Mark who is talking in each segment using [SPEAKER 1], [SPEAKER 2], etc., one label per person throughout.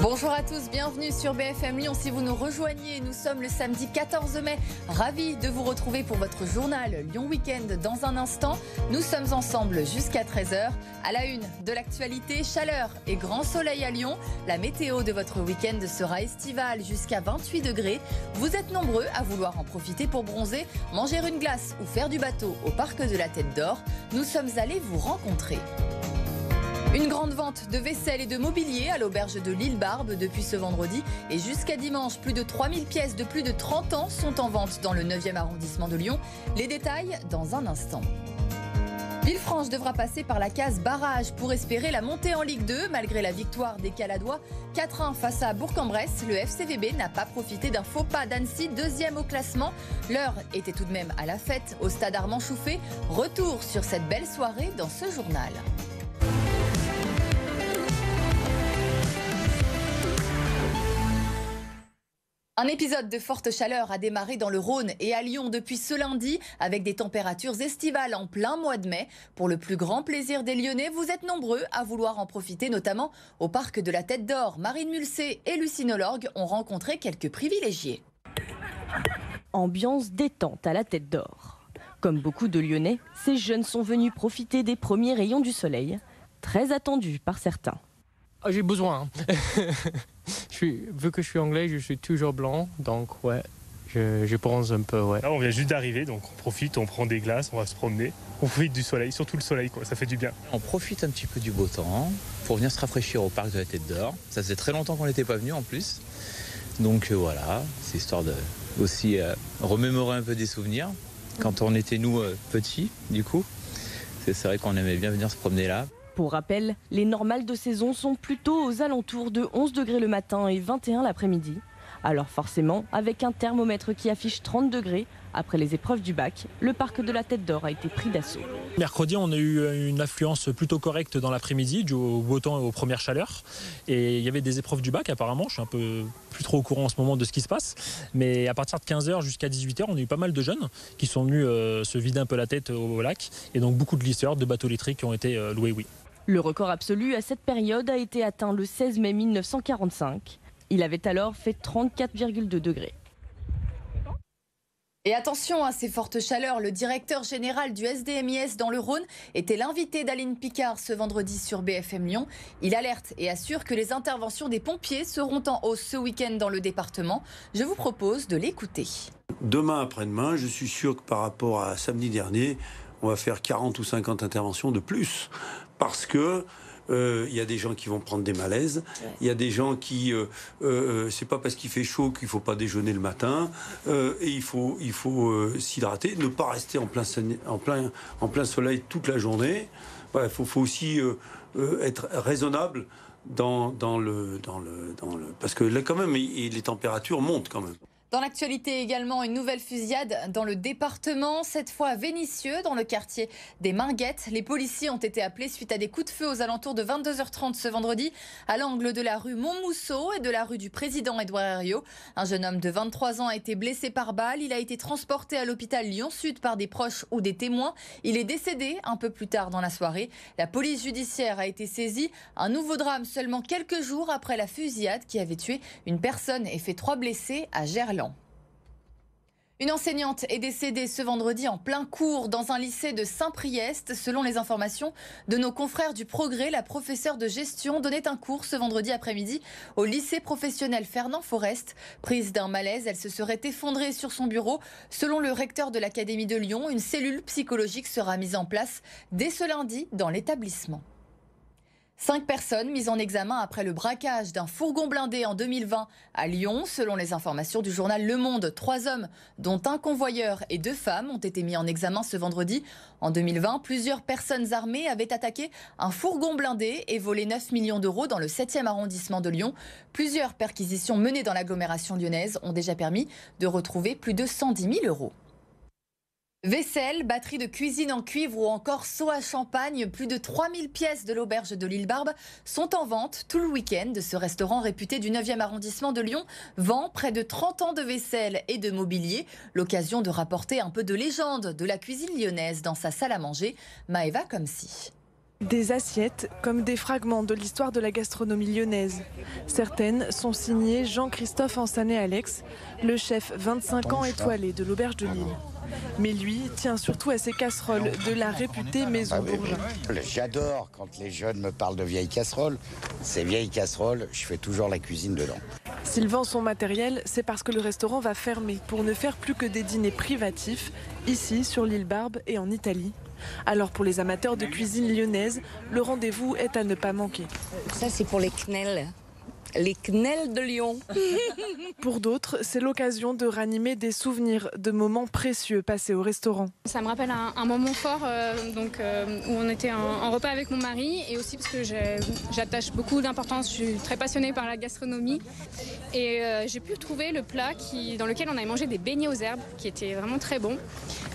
[SPEAKER 1] Bonjour à tous, bienvenue sur BFM Lyon. Si vous nous rejoignez, nous sommes le samedi 14 mai. Ravis de vous retrouver pour votre journal Lyon Week-end dans un instant. Nous sommes ensemble jusqu'à 13h. À la une de l'actualité, chaleur et grand soleil à Lyon. La météo de votre week-end sera estivale jusqu'à 28 degrés. Vous êtes nombreux à vouloir en profiter pour bronzer, manger une glace ou faire du bateau au parc de la Tête d'Or. Nous sommes allés vous rencontrer. Une grande vente de vaisselle et de mobilier à l'auberge de l'Île Barbe depuis ce vendredi et jusqu'à dimanche. Plus de 3000 pièces de plus de 30 ans sont en vente dans le 9e arrondissement de Lyon. Les détails dans un instant. Villefranche devra passer par la case barrage pour espérer la montée en Ligue 2. Malgré la victoire des Caladois 4-1 face à Bourg-en-Bresse, le FCVB n'a pas profité d'un faux pas d'Annecy, deuxième au classement. L'heure était tout de même à la fête au stade Armand Chouffé. Retour sur cette belle soirée dans ce journal. Un épisode de forte chaleur a démarré dans le Rhône et à Lyon depuis ce lundi avec des températures estivales en plein mois de mai. Pour le plus grand plaisir des Lyonnais, vous êtes nombreux à vouloir en profiter, notamment au parc de la Tête d'Or. Marine Mulsé et Lucine Olorgue ont rencontré quelques privilégiés.
[SPEAKER 2] Ambiance détente à la Tête d'Or. Comme beaucoup de Lyonnais, ces jeunes sont venus profiter des premiers rayons du soleil, très attendus par certains.
[SPEAKER 3] Ah, j'ai besoin. Vu que je suis anglais, je suis toujours blanc, donc ouais, je bronze un peu, ouais.
[SPEAKER 4] Là, on vient juste d'arriver, donc on profite, on prend des glaces, on va se promener. On profite du soleil, surtout le soleil, quoi, ça fait du bien.
[SPEAKER 5] On profite un petit peu du beau temps pour venir se rafraîchir au parc de la Tête d'Or. Ça faisait très longtemps qu'on n'était pas venu en plus. Donc voilà, c'est histoire de aussi remémorer un peu des souvenirs. Quand on était nous petits, du coup, c'est vrai qu'on aimait bien venir se promener là.
[SPEAKER 2] Pour rappel, les normales de saison sont plutôt aux alentours de 11 degrés le matin et 21 l'après-midi. Alors forcément, avec un thermomètre qui affiche 30 degrés, après les épreuves du bac, le parc de la Tête d'Or a été pris d'assaut.
[SPEAKER 6] Mercredi, on a eu une affluence plutôt correcte dans l'après-midi, dû au beau temps et aux premières chaleurs. Et il y avait des épreuves du bac apparemment, je suis un peu plus trop au courant en ce moment de ce qui se passe. Mais à partir de 15h jusqu'à 18h, on a eu pas mal de jeunes qui sont venus se vider un peu la tête au lac. Et donc beaucoup de glisseurs, de bateaux électriques qui ont été loués, oui.
[SPEAKER 2] Le record absolu à cette période a été atteint le 16 mai 1945. Il avait alors fait 34,2 degrés.
[SPEAKER 1] Et attention à ces fortes chaleurs, le directeur général du SDMIS dans le Rhône était l'invité d'Aline Picard ce vendredi sur BFM Lyon. Il alerte et assure que les interventions des pompiers seront en hausse ce week-end dans le département. Je vous propose de l'écouter.
[SPEAKER 7] Demain après-demain, je suis sûr que par rapport à samedi dernier, on va faire 40 ou 50 interventions de plus. Parce que y a des gens qui vont prendre des malaises, il y a des gens qui c'est pas parce qu'il fait chaud qu'il faut pas déjeuner le matin, et il faut s'hydrater, ne pas rester en plein soleil toute la journée. Il faut aussi être raisonnable dans le parce que là quand même les températures montent quand même.
[SPEAKER 1] Dans l'actualité également, une nouvelle fusillade dans le département, cette fois à Vénissieux, dans le quartier des Minguettes. Les policiers ont été appelés suite à des coups de feu aux alentours de 22h30 ce vendredi, à l'angle de la rue Montmousseau et de la rue du Président Édouard Herriot. Un jeune homme de 23 ans a été blessé par balle. Il a été transporté à l'hôpital Lyon-Sud par des proches ou des témoins. Il est décédé un peu plus tard dans la soirée. La police judiciaire a été saisie. Un nouveau drame seulement quelques jours après la fusillade qui avait tué une personne et fait 3 blessés à Gerland. Une enseignante est décédée ce vendredi en plein cours dans un lycée de Saint-Priest. Selon les informations de nos confrères du Progrès, la professeure de gestion donnait un cours ce vendredi après-midi au lycée professionnel Fernand Forest. Prise d'un malaise, elle se serait effondrée sur son bureau. Selon le recteur de l'Académie de Lyon, une cellule psychologique sera mise en place dès ce lundi dans l'établissement. 5 personnes mises en examen après le braquage d'un fourgon blindé en 2020 à Lyon. Selon les informations du journal Le Monde, 3 hommes, dont un convoyeur et 2 femmes, ont été mis en examen ce vendredi. En 2020, plusieurs personnes armées avaient attaqué un fourgon blindé et volé 9 millions d'euros dans le 7e arrondissement de Lyon. Plusieurs perquisitions menées dans l'agglomération lyonnaise ont déjà permis de retrouver plus de 110 000 euros. Vaisselle, batterie de cuisine en cuivre ou encore seau à champagne, plus de 3000 pièces de l'auberge de l'Île Barbe sont en vente tout le week-end. Ce restaurant réputé du 9e arrondissement de Lyon vend près de 30 ans de vaisselle et de mobilier. L'occasion de rapporter un peu de légende de la cuisine lyonnaise dans sa salle à manger. Maëva Comsi.
[SPEAKER 8] Des assiettes comme des fragments de l'histoire de la gastronomie lyonnaise. Certaines sont signées Jean-Christophe Ansané-Alex, le chef 25 ans étoilé de l'Auberge de Lille. Mais lui tient surtout à ses casseroles de la réputée Maison Bourgeat.
[SPEAKER 9] J'adore quand les jeunes me parlent de vieilles casseroles. Ces vieilles casseroles, je fais toujours la cuisine dedans.
[SPEAKER 8] S'il vend son matériel, c'est parce que le restaurant va fermer pour ne faire plus que des dîners privatifs, ici sur l'île Barbe et en Italie. Alors pour les amateurs de cuisine lyonnaise, le rendez-vous est à ne pas manquer.
[SPEAKER 10] Ça c'est pour les quenelles. Les quenelles de Lyon.
[SPEAKER 8] Pour d'autres, c'est l'occasion de ranimer des souvenirs de moments précieux passés au restaurant.
[SPEAKER 11] Ça me rappelle un moment fort où on était en repas avec mon mari et aussi parce que j'attache beaucoup d'importance, je suis très passionnée par la gastronomie et j'ai pu trouver le plat dans lequel on avait mangé des beignets aux herbes qui étaient vraiment très bons.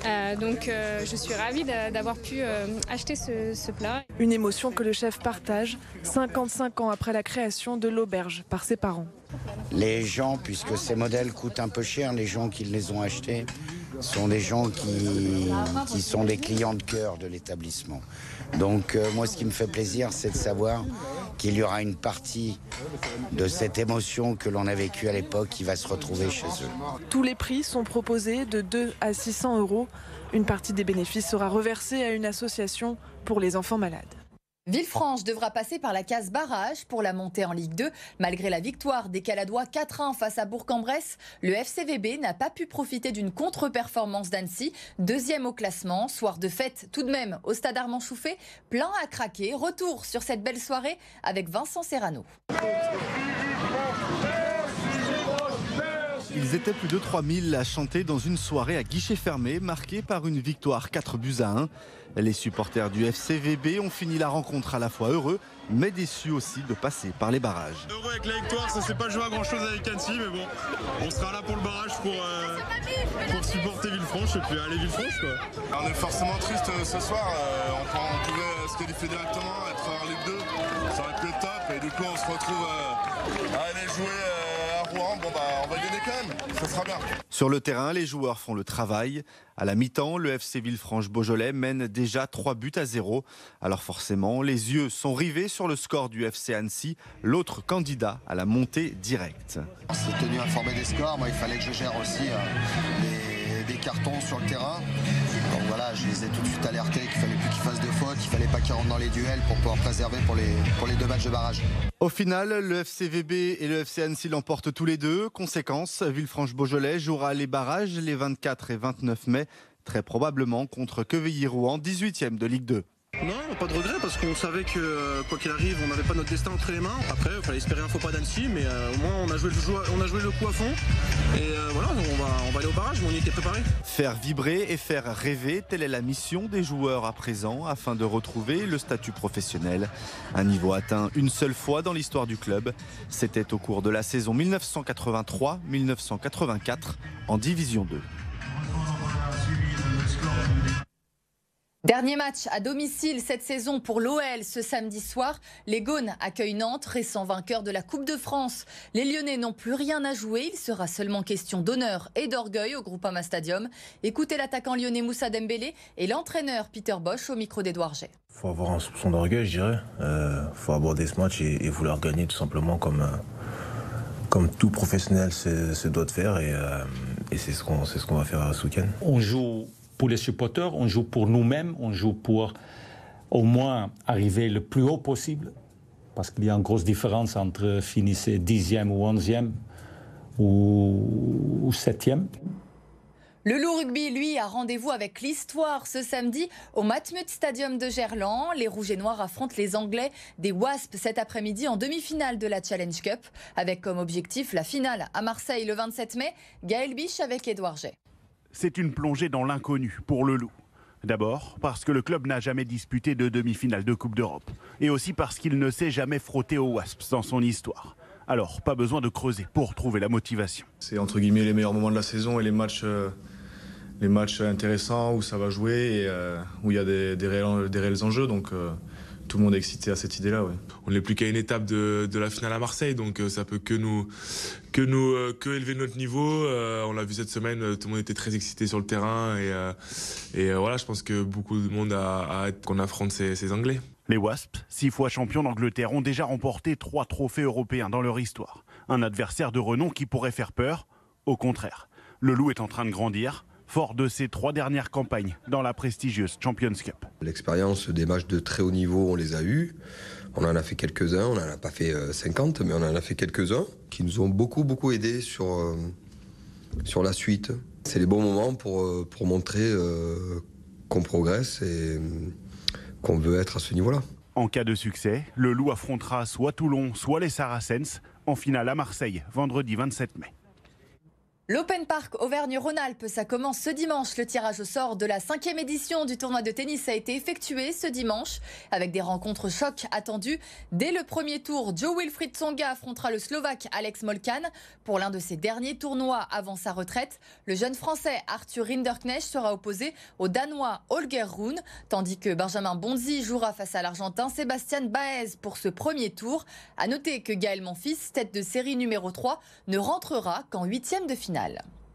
[SPEAKER 11] Je suis ravie d'avoir pu acheter ce plat.
[SPEAKER 8] Une émotion que le chef partage 55 ans après la création de l'auberge par ses parents.
[SPEAKER 9] Les gens, puisque ces modèles coûtent un peu cher, les gens qui les ont achetés sont des gens qui sont des clients de cœur de l'établissement. Donc moi ce qui me fait plaisir, c'est de savoir qu'il y aura une partie de cette émotion que l'on a vécue à l'époque qui va se retrouver chez eux.
[SPEAKER 8] Tous les prix sont proposés de 2 à 600 €. Une partie des bénéfices sera reversée à une association pour les enfants malades.
[SPEAKER 1] Villefranche devra passer par la case barrage pour la montée en Ligue 2. Malgré la victoire des Caladois 4-1 face à Bourg-en-Bresse, le FCVB n'a pas pu profiter d'une contre-performance d'Annecy, deuxième au classement. Soir de fête tout de même au stade Armand Chouffé, plein à craquer. Retour sur cette belle soirée avec Vincent Serrano.
[SPEAKER 12] Ils étaient plus de 3000 à chanter dans une soirée à guichet fermé marquée par une victoire 4-1. Les supporters du FCVB ont fini la rencontre à la fois heureux mais déçus aussi de passer par les barrages.
[SPEAKER 13] Heureux avec la victoire, ça s'est pas joué à grand chose avec Annecy, mais bon, on sera là pour le barrage pour supporter Villefranche et puis aller Villefranche quoi. On est forcément triste ce soir, on pouvait se qualifier directement, être en Ligue 2, ça aurait pu être top et du coup on se retrouve à aller jouer à Rouen, on va gagner quand même, ça sera bien.
[SPEAKER 12] Sur le terrain, les joueurs font le travail. À la mi-temps, le FC Villefranche-Beaujolais mène déjà 3-0. Alors forcément, les yeux sont rivés sur le score du FC Annecy, l'autre candidat à la montée directe.
[SPEAKER 14] On s'est tenu informé des scores, moi il fallait que je gère aussi des cartons sur le terrain. Donc voilà, je les ai tout de suite alertés qu'il fallait plus qu'ils fassent de fautes, qu'il fallait pas qu'ils rentrent dans les duels pour pouvoir préserver pour les 2 matchs de barrage.
[SPEAKER 12] Au final, le FCVB et le FC Annecy l'emportent tous les deux. Conséquence, Villefranche-Beaujolais jouera les barrages les 24 et 29 mai, très probablement contre Quevilly-Rouen, 18e de Ligue 2.
[SPEAKER 13] Non, pas de regret parce qu'on savait que quoi qu'il arrive, on n'avait pas notre destin entre les mains. Après, il fallait espérer un faux pas d'Annecy, mais au moins on a joué le coup à fond. Et voilà, on va aller au barrage, mais on y était préparé.
[SPEAKER 12] Faire vibrer et faire rêver, telle est la mission des joueurs à présent afin de retrouver le statut professionnel. Un niveau atteint une seule fois dans l'histoire du club. C'était au cours de la saison 1983-1984 en Division 2.
[SPEAKER 1] Dernier match à domicile cette saison pour l'OL ce samedi soir. Les Gaunes accueillent Nantes, récent vainqueur de la Coupe de France. Les Lyonnais n'ont plus rien à jouer. Il sera seulement question d'honneur et d'orgueil au Groupama Stadium. Écoutez l'attaquant lyonnais Moussa Dembélé et l'entraîneur Peter Bosz au micro d'Edouard Jay.
[SPEAKER 15] Il faut avoir un soupçon d'orgueil, je dirais. Il faut aborder ce match et vouloir gagner tout simplement comme tout professionnel se doit de faire. Et c'est ce qu'on va faire ce week-end.
[SPEAKER 16] On joue pour les supporters, on joue pour nous-mêmes, on joue pour au moins arriver le plus haut possible, parce qu'il y a une grosse différence entre finir 10e ou 11e ou 7e.
[SPEAKER 1] Le Loup Rugby, lui, a rendez-vous avec l'histoire ce samedi au Matmut Stadium de Gerland. Les Rouges et Noirs affrontent les Anglais des Wasps cet après-midi en demi-finale de la Challenge Cup, avec comme objectif la finale à Marseille le 27 mai. Gaël Biche avec Edouard Jay.
[SPEAKER 17] C'est une plongée dans l'inconnu pour le Loup. D'abord parce que le club n'a jamais disputé de demi-finale de Coupe d'Europe. Et aussi parce qu'il ne s'est jamais frotté aux Wasps dans son histoire. Alors, pas besoin de creuser pour trouver la motivation.
[SPEAKER 18] C'est entre guillemets les meilleurs moments de la saison et les matchs intéressants où ça va jouer et où il y a des réels enjeux. Donc tout le monde est excité à cette idée-là. Ouais.
[SPEAKER 19] On n'est plus qu'à une étape de la finale à Marseille, donc ça peut que élever notre niveau. On l'a vu cette semaine, tout le monde était très excité sur le terrain et voilà, je pense que beaucoup de monde a hâte qu'on affronte ces Anglais.
[SPEAKER 17] Les Wasps, 6 fois champions d'Angleterre, ont déjà remporté 3 trophées européens dans leur histoire. Un adversaire de renom qui pourrait faire peur? Au contraire. Le Loup est en train de grandir, fort de ses 3 dernières campagnes dans la prestigieuse Champions Cup.
[SPEAKER 20] L'expérience des matchs de très haut niveau, on les a eus. On en a fait quelques-uns, on n'en a pas fait 50, mais on en a fait quelques-uns qui nous ont beaucoup aidés sur la suite. C'est les bons moments pour montrer qu'on progresse et qu'on veut être à ce niveau-là.
[SPEAKER 17] En cas de succès, le Loup affrontera soit Toulon, soit les Saracens en finale à Marseille, vendredi 27 mai.
[SPEAKER 1] L'Open Park Auvergne-Rhône-Alpes, ça commence ce dimanche. Le tirage au sort de la 5e édition du tournoi de tennis a été effectué ce dimanche avec des rencontres chocs attendues. Dès le premier tour, Jo-Wilfried Tsonga affrontera le Slovaque Alex Molcan pour l'un de ses derniers tournois avant sa retraite. Le jeune Français Arthur Rinderknecht sera opposé au Danois Holger Rune, tandis que Benjamin Bonzi jouera face à l'Argentin Sébastien Baez pour ce premier tour. À noter que Gaël Monfils, tête de série numéro 3, ne rentrera qu'en 8e de finale.